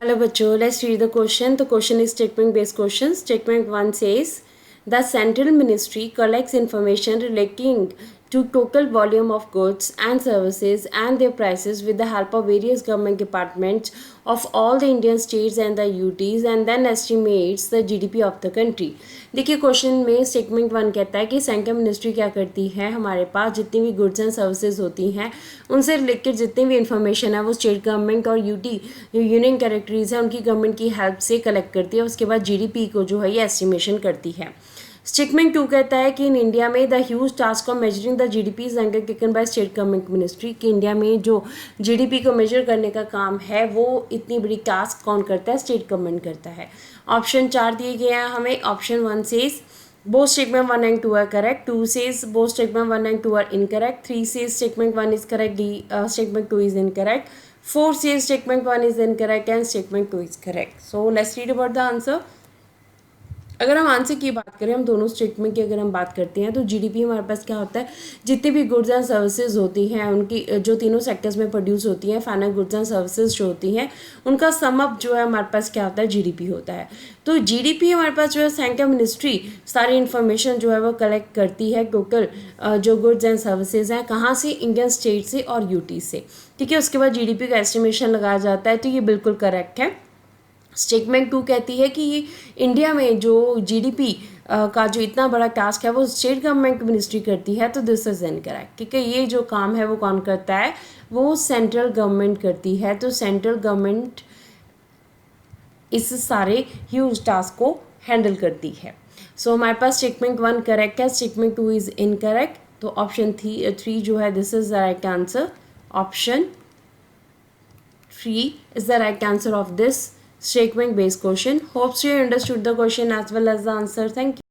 Hello bachcho, let's read the question. The question is statement based question. Statement 1 says the central ministry collects information relating to total volume of goods and services and their prices with the help of various government departments of all the Indian states and the UTs and then estimates the GDP of the country. देखिए question में statement 1 कहता है कि central ministry क्या करती है, हमारे पास जितनी भी गुड्स एंड सर्विसेज होती हैं उनसे रिलेटेड जितनी भी इंफॉर्मेशन है वो स्टेट गवर्नमेंट और यूटी यूनियन टेरेटरीज है उनकी गवर्नमेंट की हेल्प से कलेक्ट करती है. उसके बाद जीडीपी को जो है ये एस्टिमेशन करती है. स्टेटमेंट 2 कहता है कि इन इंडिया में the huge task of measuring the GDP is undertaken by state government ministry. कि इंडिया में जो जीडीपी को मेजर करने का काम है वो इतनी बड़ी टास्क कौन करता है, स्टेट गवर्नमेंट करता है. ऑप्शन 4 दिए गए हैं हमें. Option 1 says both statement 1 and 2 are correct. 2 says both statement 1 and 2 are incorrect. 3 says statement 1 is correct. Statement 2 is incorrect. 4 says statement 1 is incorrect and statement 2 is correct. So let's read about the answer. अगर हम answer की बात करें, हम दोनों statement की अगर हम बात करते हैं तो जीडीपी हमारे पास क्या होता है, जितनी भी गुड्स एंड सर्विसेज होती हैं उनकी जो तीनों सेक्टर्स में प्रोड्यूस होती हैं, फाइनल गुड्स एंड सर्विसेज जो होती हैं उनका सम अप जो है हमारे पास क्या होता है, जीडीपी होता है. तो जीडीपी हमारे पास जो है सेंट्रल मिनिस्ट्री सारी इन्फॉर्मेशन जो है वो कलेक्ट करती है टोटल जो गुड्स एंड सर्विसेज हैं कहाँ से, इंडियन स्टेट से और यूटी से. ठीक है, उसके बाद जीडीपी का एस्टिमेशन लगाया जाता है. तो ये बिल्कुल करेक्ट है. स्टेटमेंट 2 कहती है कि ये इंडिया में जो जीडीपी का जो इतना बड़ा टास्क है वो स्टेट गवर्नमेंट मिनिस्ट्री करती है. तो दिस इज इनकरेक्ट. ठीक है, ये जो काम है वो कौन करता है, वो सेंट्रल गवर्नमेंट करती है. तो सेंट्रल गवर्नमेंट इस सारे ह्यूज टास्क को हैंडल करती है. सो हमारे पास स्टेटमेंट 1 करेक्ट है, स्टेटमेंट 2 इज इनकरेक्ट. तो ऑप्शन 3 जो है this is the right answer. Option 3 is the right answer of this statement based question. Hopes you understood the question as well as the answer. Thank you.